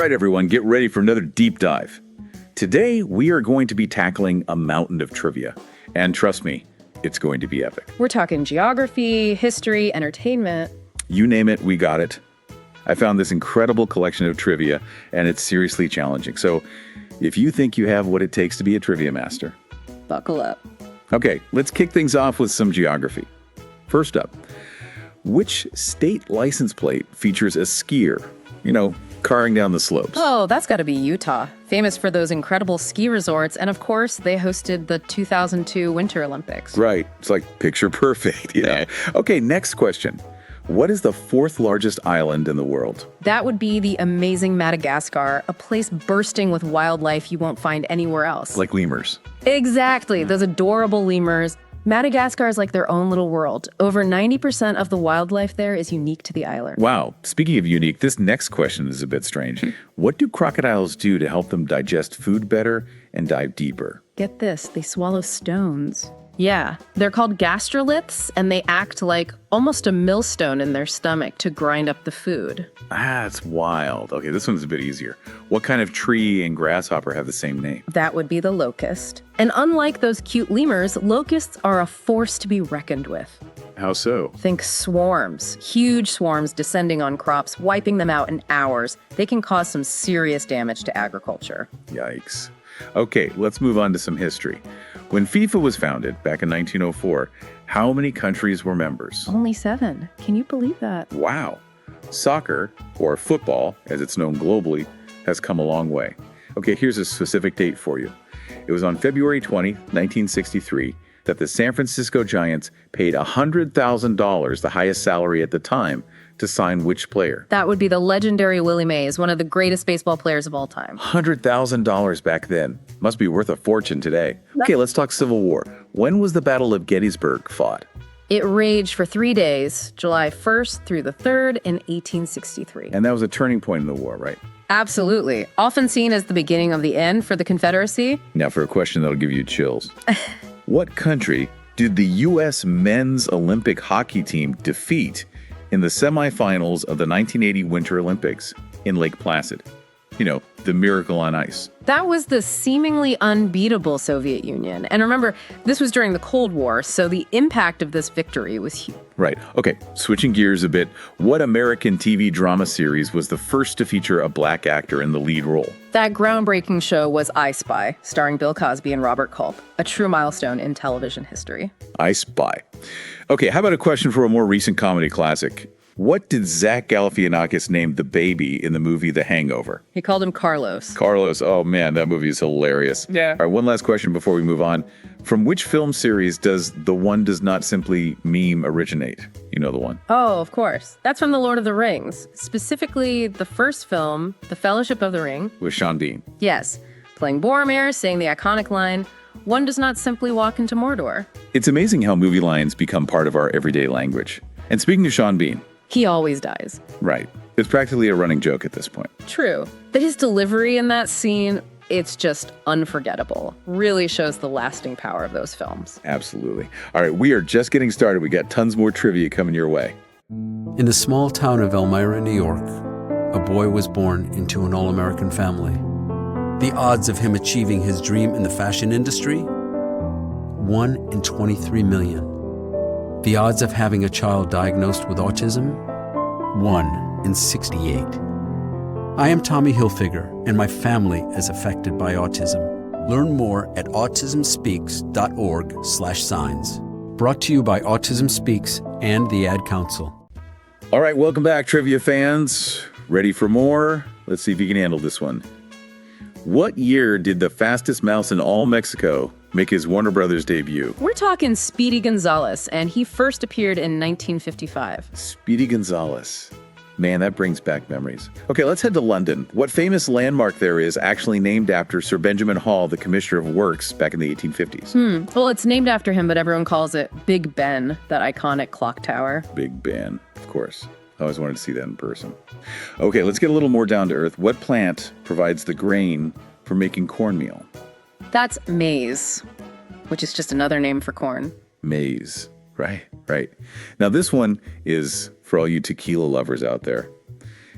right, everyone, get ready for another deep dive. Today, we are going to be tackling a mountain of trivia. And trust me, it's going to be epic. We're talking geography, history, entertainment. You name it, we got it. I found this incredible collection of trivia, and it's seriously challenging. So if you think you have what it takes to be a trivia master, Buckle up. Okay, let's kick things off with some geography. First up, which state license plate features a skier? You know, carring down the slopes. Oh, that's got to be Utah. Famous for those incredible ski resorts. And of course, they hosted the 2002 Winter Olympics. Right. It's like picture perfect. Yeah. Okay, next question. What is the fourth largest island in the world? That would be the amazing Madagascar, a place bursting with wildlife you won't find anywhere else. Like lemurs. Exactly. Those adorable lemurs. Madagascar is like their own little world. Over 90% of the wildlife there is unique to the island. Wow. Speaking of unique, this next question is a bit strange. What do crocodiles do to help them digest food better and dive deeper? Get this, they swallow stones. Yeah, they're called gastroliths, and they act like almost a millstone in their stomach to grind up the food. That's wild. Okay, this one's a bit easier. What kind of tree and grasshopper have the same name? That would be the locust. And unlike those cute lemurs, locusts are a force to be reckoned with. How so? Think swarms, huge swarms descending on crops, wiping them out in hours. They can cause some serious damage to agriculture. Yikes. Okay, let's move on to some history. When FIFA was founded back in 1904, how many countries were members? Only 7. Can you believe that? Wow. Soccer, or football, as it's known globally, has come a long way. Okay, here's a specific date for you. It was on February 20, 1963, that the San Francisco Giants paid $100,000, the highest salary at the time, to sign which player? That would be the legendary Willie Mays, one of the greatest baseball players of all time. $100,000 back then. Must be worth a fortune today. Okay, let's talk Civil War. When was the Battle of Gettysburg fought? It raged for 3 days, July 1st through the 3rd in 1863. And that was a turning point in the war, right? Absolutely. Often seen as the beginning of the end for the Confederacy. Now for a question that'll give you chills. What country did the U.S. men's Olympic hockey team defeat in the semifinals of the 1980 Winter Olympics in Lake Placid? You know, the miracle on ice. That was the seemingly unbeatable Soviet Union. And remember, this was during the Cold War, so the impact of this victory was huge. Right. Okay, switching gears a bit, what American TV drama series was the first to feature a black actor in the lead role? That groundbreaking show was I Spy, starring Bill Cosby and Robert Culp, a true milestone in television history. I Spy. Okay, how about a question for a more recent comedy classic? What did Zach Galifianakis name the baby in the movie The Hangover? He called him Carlos. Carlos. Oh, man, that movie is hilarious. Yeah. All right, one last question before we move on. From which film series does The One Does Not Simply meme originate? You know the one. Oh, of course. That's from The Lord of the Rings. Specifically, the first film, The Fellowship of the Ring. With Sean Bean. Yes. Playing Boromir, saying the iconic line, "One does not simply walk into Mordor." It's amazing how movie lines become part of our everyday language. And speaking of Sean Bean. He always dies. Right. It's practically a running joke at this point. True. But his delivery in that scene, it's just unforgettable. Really shows the lasting power of those films. Absolutely. All right, we are just getting started. We got tons more trivia coming your way. In the small town of Elmira, New York, a boy was born into an all-American family. The odds of him achieving his dream in the fashion industry? 1 in 23 million. The odds of having a child diagnosed with autism? 1 in 68. I am Tommy Hilfiger, and my family is affected by autism. Learn more at autismspeaks.org/signs. Brought to you by Autism Speaks and the Ad Council. All right, welcome back, trivia fans. Ready for more? Let's see if you can handle this one. What year did the fastest mouse in all Mexico make his Warner Brothers debut? We're talking Speedy Gonzales, and he first appeared in 1955. Speedy Gonzales. Man, that brings back memories. Okay, let's head to London. What famous landmark there is actually named after Sir Benjamin Hall, the Commissioner of Works back in the 1850s? Well, it's named after him, but everyone calls it Big Ben, that iconic clock tower. Big Ben, of course. I always wanted to see that in person. Okay, let's get a little more down to earth. What plant provides the grain for making cornmeal? That's maize, which is just another name for corn. Maize. Right. Now this one is for all you tequila lovers out there.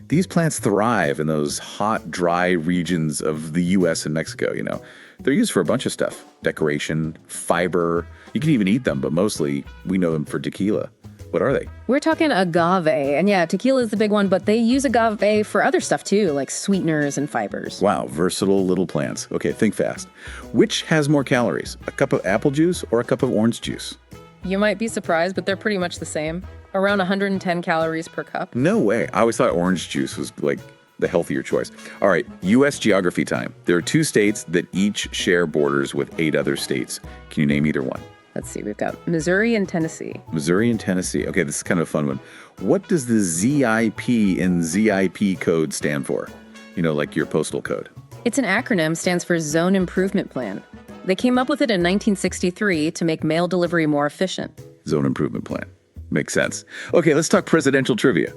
These plants thrive in those hot, dry regions of the U.S. and Mexico, you know. They're used for a bunch of stuff. Decoration, fiber. You can even eat them, but mostly we know them for tequila. What are they? We're talking agave. And yeah, tequila is the big one, but they use agave for other stuff too, like sweeteners and fibers. Wow, versatile little plants. Okay, think fast. Which has more calories, a cup of apple juice or a cup of orange juice? You might be surprised, but they're pretty much the same. Around 110 calories per cup. No way. I always thought orange juice was like the healthier choice. All right, U.S. geography time. There are 2 states that each share borders with 8 other states. Can you name either one? Let's see, we've got Missouri and Tennessee. Missouri and Tennessee. Okay, this is kind of a fun one. What does the ZIP in ZIP code stand for? You know, like your postal code. It's an acronym, stands for Zone Improvement Plan. They came up with it in 1963 to make mail delivery more efficient. Zone Improvement Plan. Makes sense. Okay, let's talk presidential trivia.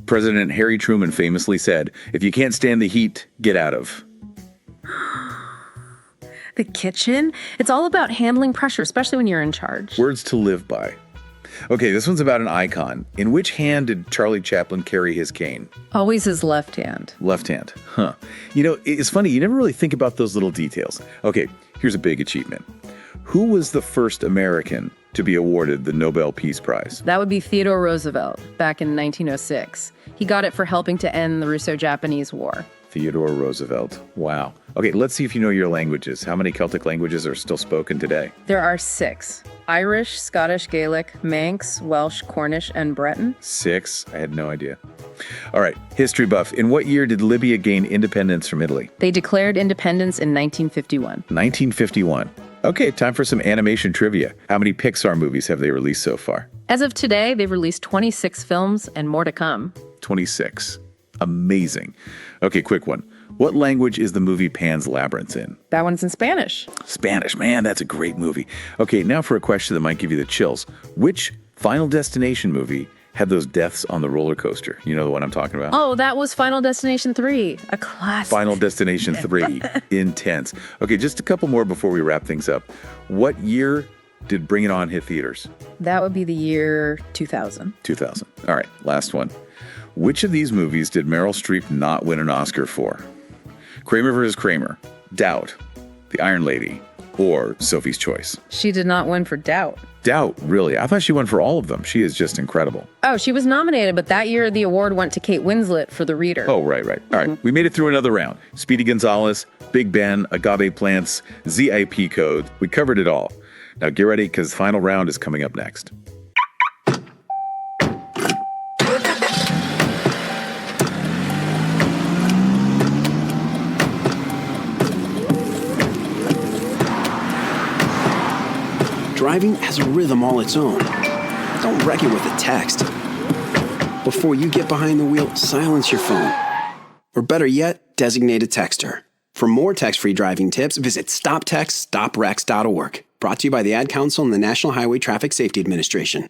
President Harry Truman famously said, "If you can't stand the heat, get out of." The kitchen? It's all about handling pressure, especially when you're in charge. Words to live by. Okay, this one's about an icon. In which hand did Charlie Chaplin carry his cane? Always his left hand. Left hand. Huh. You know, it's funny, you never really think about those little details. Okay, here's a big achievement. Who was the first American to be awarded the Nobel Peace Prize? That would be Theodore Roosevelt back in 1906. He got it for helping to end the Russo-Japanese War. Theodore Roosevelt. Wow. Okay, let's see if you know your languages. How many Celtic languages are still spoken today? There are 6. Irish, Scottish, Gaelic, Manx, Welsh, Cornish, and Breton. 6? I had no idea. All right, history buff. In what year did Libya gain independence from Italy? They declared independence in 1951. 1951. Okay, time for some animation trivia. How many Pixar movies have they released so far? As of today, they've released 26 films and more to come. 26. Amazing. Okay, quick one. What language is the movie Pan's Labyrinth in? That one's in Spanish. Spanish. Man, that's a great movie. Okay, now for a question that might give you the chills. Which Final Destination movie had those deaths on the roller coaster? You know the one I'm talking about? Oh, that was Final Destination 3, a classic. Final Destination 3. Intense. Okay, just a couple more before we wrap things up. What year did Bring It On hit theaters? That would be the year 2000. 2000. All right, last one. Which of these movies did Meryl Streep not win an Oscar for? Kramer vs. Kramer, Doubt, The Iron Lady, or Sophie's Choice? She did not win for Doubt. Doubt, really? I thought she won for all of them. She is just incredible. Oh, she was nominated, but that year the award went to Kate Winslet for The Reader. Oh, right. All right, we made it through another round. Speedy Gonzales, Big Ben, agave plants, ZIP code. We covered it all. Now get ready, because the final round is coming up next. Driving has a rhythm all its own. Don't wreck it with a text. Before you get behind the wheel, silence your phone. Or better yet, designate a texter. For more text-free driving tips, visit stoptextstoprex.org. Brought to you by the Ad Council and the National Highway Traffic Safety Administration.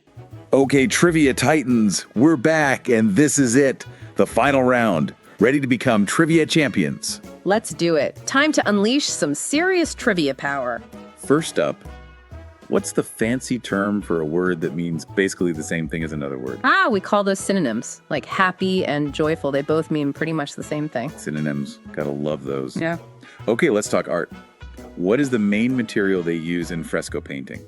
Okay, Trivia Titans, we're back, and this is it. The final round. Ready to become trivia champions. Let's do it. Time to unleash some serious trivia power. First up, what's the fancy term for a word that means basically the same thing as another word? We call those synonyms, like happy and joyful. They both mean pretty much the same thing. Synonyms. Gotta love those. Yeah. Okay, let's talk art. What is the main material they use in fresco painting?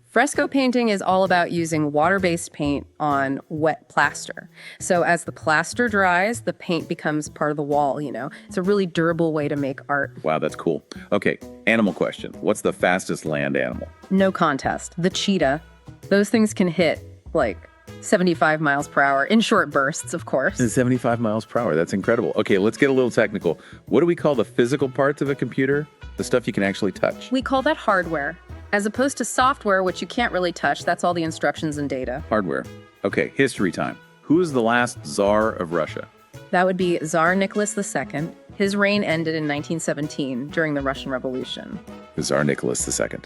Fresco painting is all about using water-based paint on wet plaster. So as the plaster dries, the paint becomes part of the wall, you know. It's a really durable way to make art. Wow, that's cool. Okay, animal question. What's the fastest land animal? No contest. The cheetah. Those things can hit like 75 miles per hour in short bursts, of course. 75 miles per hour. That's incredible. Okay, let's get a little technical. What do we call the physical parts of a computer? The stuff you can actually touch. We call that hardware. As opposed to software, which you can't really touch. That's all the instructions and data. Hardware. Okay, history time. Who is the last Tsar of Russia? That would be Tsar Nicholas II. His reign ended in 1917 during the Russian Revolution. Tsar Nicholas II.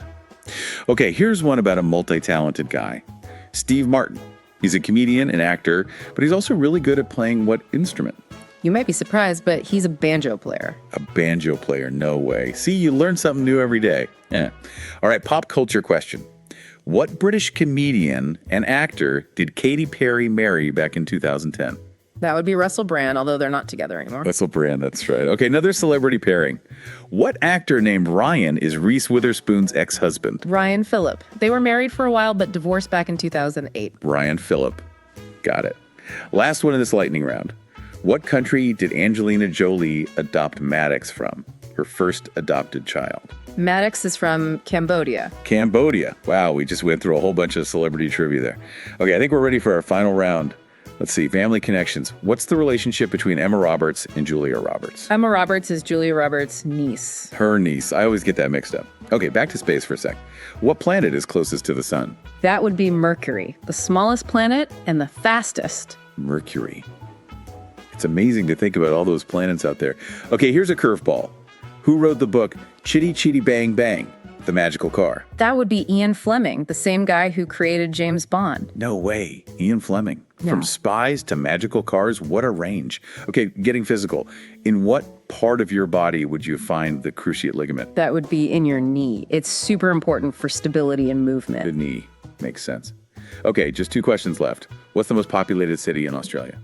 Okay, here's one about a multi-talented guy. Steve Martin. He's a comedian and actor, but he's also really good at playing what instrument? You might be surprised, but he's a banjo player. A banjo player, no way. See, you learn something new every day. Yeah. All right, pop culture question. What British comedian and actor did Katy Perry marry back in 2010? That would be Russell Brand, although they're not together anymore. Russell Brand, that's right. Okay, another celebrity pairing. What actor named Ryan is Reese Witherspoon's ex-husband? Ryan Phillip. They were married for a while, but divorced back in 2008. Ryan Phillip. Got it. Last one in this lightning round. What country did Angelina Jolie adopt Maddox from? Her first adopted child. Maddox is from Cambodia. Cambodia. Wow, we just went through a whole bunch of celebrity trivia there. Okay, I think we're ready for our final round. Let's see, family connections. What's the relationship between Emma Roberts and Julia Roberts? Emma Roberts is Julia Roberts' niece. Her niece. I always get that mixed up. Okay, back to space for a sec. What planet is closest to the sun? That would be Mercury, the smallest planet and the fastest. Mercury. It's amazing to think about all those planets out there. Okay, here's a curveball. Who wrote the book Chitty Chitty Bang Bang, The Magical Car? That would be Ian Fleming, the same guy who created James Bond. No way. Ian Fleming. Yeah. From spies to magical cars, what a range. Okay, getting physical. In what part of your body would you find the cruciate ligament? That would be in your knee. It's super important for stability and movement. The knee. Makes sense. Okay, just 2 questions left. What's the most populated city in Australia?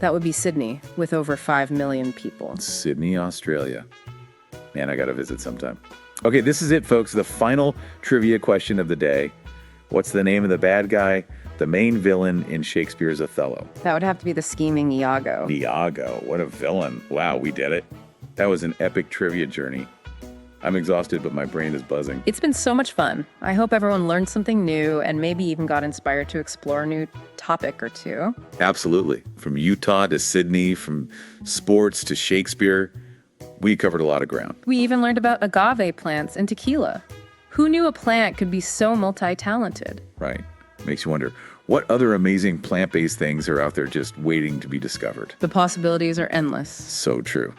That would be Sydney, with over 5 million people. Sydney, Australia. Man, I gotta visit sometime. Okay, this is it, folks. The final trivia question of the day. What's the name of the bad guy, the main villain in Shakespeare's Othello? That would have to be the scheming Iago. Iago. What a villain. Wow, we did it. That was an epic trivia journey. I'm exhausted, but my brain is buzzing. It's been so much fun. I hope everyone learned something new and maybe even got inspired to explore a new topic or two. Absolutely. From Utah to Sydney, from sports to Shakespeare, we covered a lot of ground. We even learned about agave plants and tequila. Who knew a plant could be so multi-talented? Right. Makes you wonder, what other amazing plant-based things are out there just waiting to be discovered? The possibilities are endless. So true.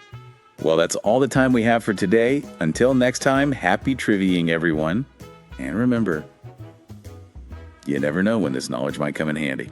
Well, that's all the time we have for today. Until next time, happy triviaing, everyone. And remember, you never know when this knowledge might come in handy.